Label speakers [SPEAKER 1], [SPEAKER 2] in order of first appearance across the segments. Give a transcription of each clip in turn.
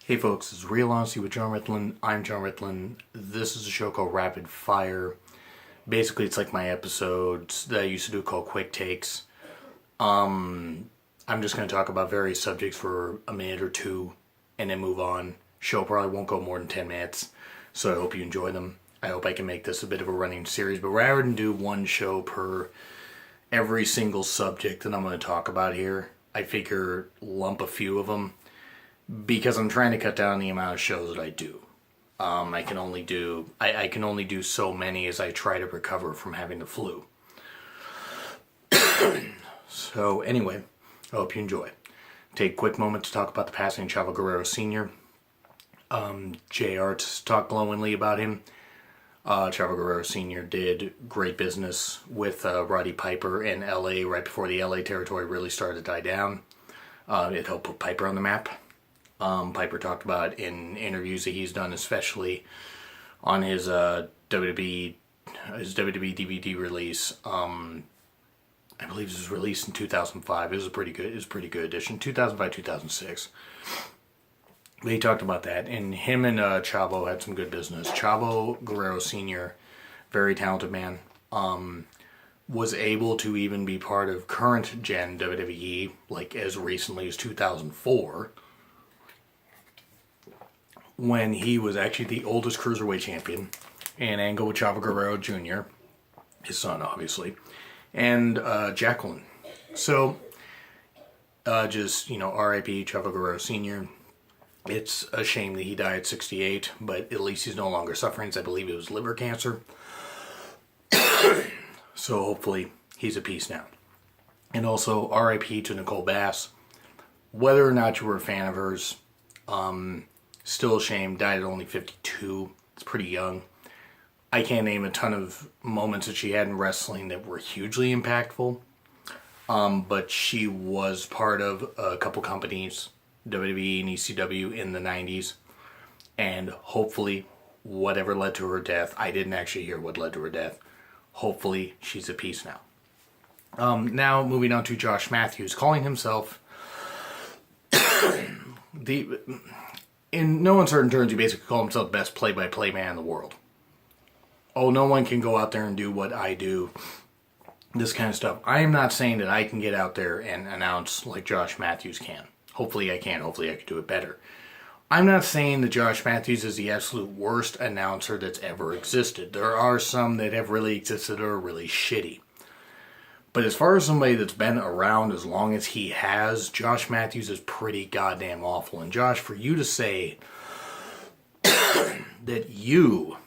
[SPEAKER 1] Hey folks, this is Real Honesty with John Ritlin. I'm John Ritlin. This is a show called Rapid Fire. Basically, it's like my episodes that I used to do called Quick Takes. I'm just going to talk about various subjects for a minute or two and then move on. Show probably won't go more than 10 minutes, so I hope you enjoy them. I hope I can make this a bit of a running series, but rather than do one show per every single subject that I'm going to talk about here, I figure lump a few of them. Because I'm trying to cut down the amount of shows that I do. I can only do so many as I try to recover from having the flu. So anyway, I hope you enjoy. Take a quick moment to talk about the passing of Chavo Guerrero Sr. JR to talk glowingly about him. Chavo Guerrero Sr. did great business with Roddy Piper in LA right before the LA territory really started to die down. It helped put Piper on the map. Piper talked about in interviews that he's done, especially on his WWE DVD release. I believe this was released in 2005. It was a pretty good edition, 2005, 2006. But he talked about that, and him and Chavo had some good business. Chavo Guerrero Sr., very talented man, was able to even be part of current gen WWE, like as recently as 2004. When he was actually the oldest cruiserweight champion, and angle with Chavo Guerrero Jr., his son, obviously, and Jacqueline. So, R.I.P. Chavo Guerrero Sr. It's a shame that he died at 68, but at least he's no longer suffering. I believe it was liver cancer. So hopefully he's at peace now. And also, R.I.P. to Nicole Bass. Whether or not you were a fan of hers, still a shame, died at only 52. It's pretty young. I can't name a ton of moments that she had in wrestling that were hugely impactful. But she was part of a couple companies, WWE and ECW, in the 90s. And hopefully, whatever led to her death, I didn't actually hear what led to her death. Hopefully, she's at peace now. Now, moving on to Josh Matthews, calling himself in no uncertain terms, he basically called himself the best play-by-play man in the world. Oh, no one can go out there and do what I do. This kind of stuff. I am not saying that I can get out there and announce like Josh Matthews can. Hopefully I can. Hopefully I can do it better. I'm not saying that Josh Matthews is the absolute worst announcer that's ever existed. There are some that have really existed that are really shitty. But as far as somebody that's been around as long as he has, Josh Matthews is pretty goddamn awful. And Josh, for you to say that you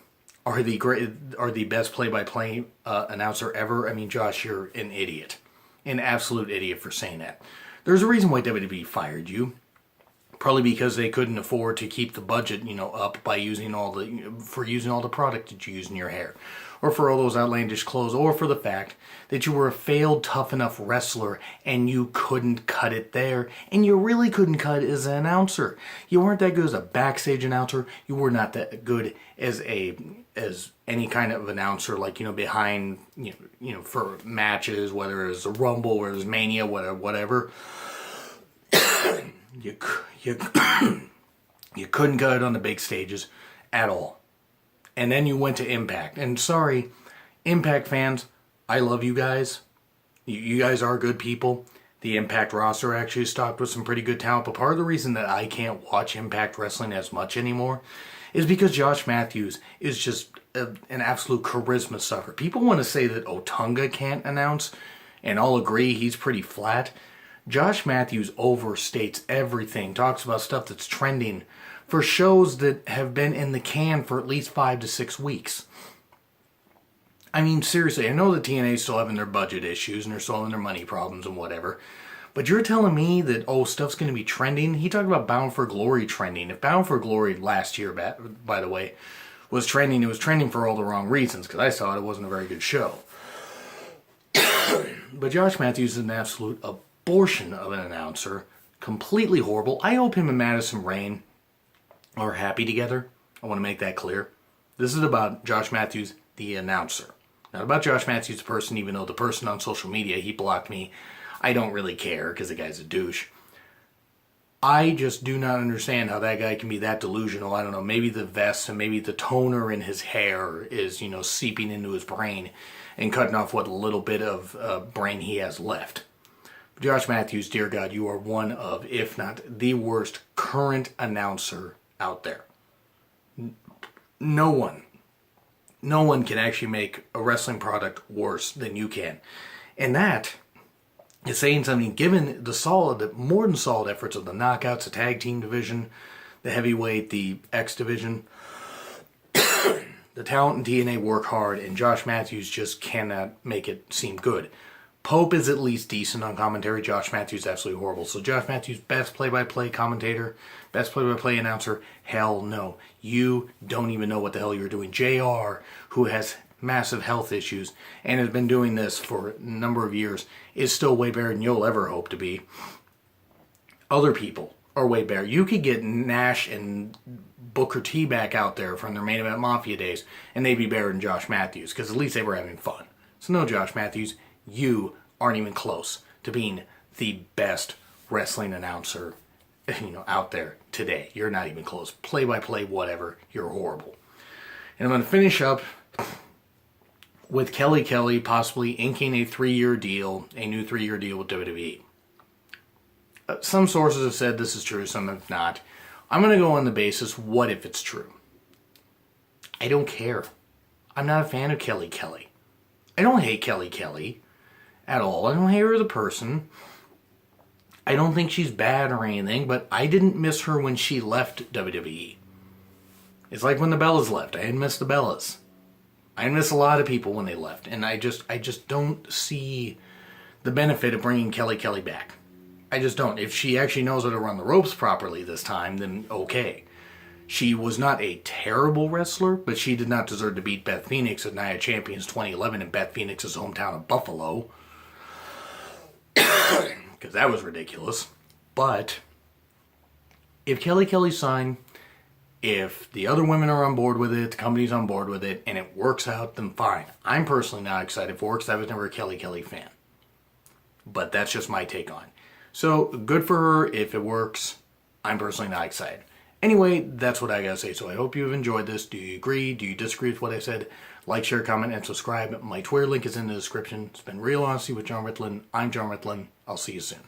[SPEAKER 1] are the best play-by-play announcer ever, I mean, Josh, you're an idiot. An absolute idiot for saying that. There's a reason why WWE fired you. Probably because they couldn't afford to keep the budget, up by using all the product that you use in your hair, or for all those outlandish clothes, or for the fact that you were a failed tough enough wrestler and you couldn't cut it there, and you really couldn't cut it as an announcer. You weren't that good as a backstage announcer. You were not that good as any kind of announcer, like behind for matches, whether it was a Rumble or it was Mania, whatever. You couldn't cut it on the big stages at all. And then you went to Impact. And sorry, Impact fans, I love you guys. You guys are good people. The Impact roster actually is stocked with some pretty good talent. But part of the reason that I can't watch Impact Wrestling as much anymore is because Josh Matthews is just an absolute charisma sucker. People want to say that Otunga can't announce, and I'll agree he's pretty flat. Josh Matthews overstates everything, talks about stuff that's trending for shows that have been in the can for at least 5 to 6 weeks. I mean, seriously, I know that TNA's still having their budget issues and they're still having their money problems and whatever, but you're telling me that, stuff's going to be trending? He talked about Bound for Glory trending. If Bound for Glory last year, by the way, was trending, it was trending for all the wrong reasons, because I saw it wasn't a very good show. But Josh Matthews is an absolute abortion of an announcer. Completely horrible. I hope him and Madison Rayne are happy together. I want to make that clear. This is about Josh Matthews, the announcer. Not about Josh Matthews, the person, even though the person on social media, he blocked me. I don't really care because the guy's a douche. I just do not understand how that guy can be that delusional. I don't know, maybe the vest and maybe the toner in his hair is, seeping into his brain and cutting off what little bit of brain he has left. Josh Matthews, dear God, you are one of, if not the worst current announcer out there. No one can actually make a wrestling product worse than you can. And that is saying something, given the more than solid efforts of the Knockouts, the tag team division, the heavyweight, the X division. The talent in TNA work hard, and Josh Matthews just cannot make it seem good. Pope is at least decent on commentary. Josh Matthews is absolutely horrible. So Josh Matthews, best play-by-play commentator, best play-by-play announcer, hell no. You don't even know what the hell you're doing. JR, who has massive health issues and has been doing this for a number of years, is still way better than you'll ever hope to be. Other people are way better. You could get Nash and Booker T back out there from their Main Event Mafia days, and they'd be better than Josh Matthews, because at least they were having fun. So no, Josh Matthews, you aren't even close to being the best wrestling announcer, out there today. You're not even close. Play-by-play, whatever. You're horrible. And I'm going to finish up with Kelly possibly inking a new 3-year deal with WWE. Some sources have said this is true, some have not. I'm going to go on the basis, what if it's true? I don't care. I'm not a fan of Kelly. I don't hate Kelly at all. I don't hate her as a person. I don't think she's bad or anything, but I didn't miss her when she left WWE. It's like when the Bellas left. I didn't miss the Bellas. I miss a lot of people when they left, and I just don't see the benefit of bringing Kelly back. I just don't. If she actually knows how to run the ropes properly this time, then okay. She was not a terrible wrestler, but she did not deserve to beat Beth Phoenix at Night of Champions 2011 in Beth Phoenix's hometown of Buffalo. Because that was ridiculous. But if Kelly's signed, if the other women are on board with it, the company's on board with it, and it works out, then fine. I'm personally not excited for it because I was never a Kelly fan. But that's just my take on it. So, good for her if it works. I'm personally not excited. Anyway, that's what I gotta say. So I hope you've enjoyed this. Do you agree? Do you disagree with what I said? Like, share, comment, and subscribe. My Twitter link is in the description. It's been Real Honesty with John Ritlin. I'm John Ritlin. I'll see you soon.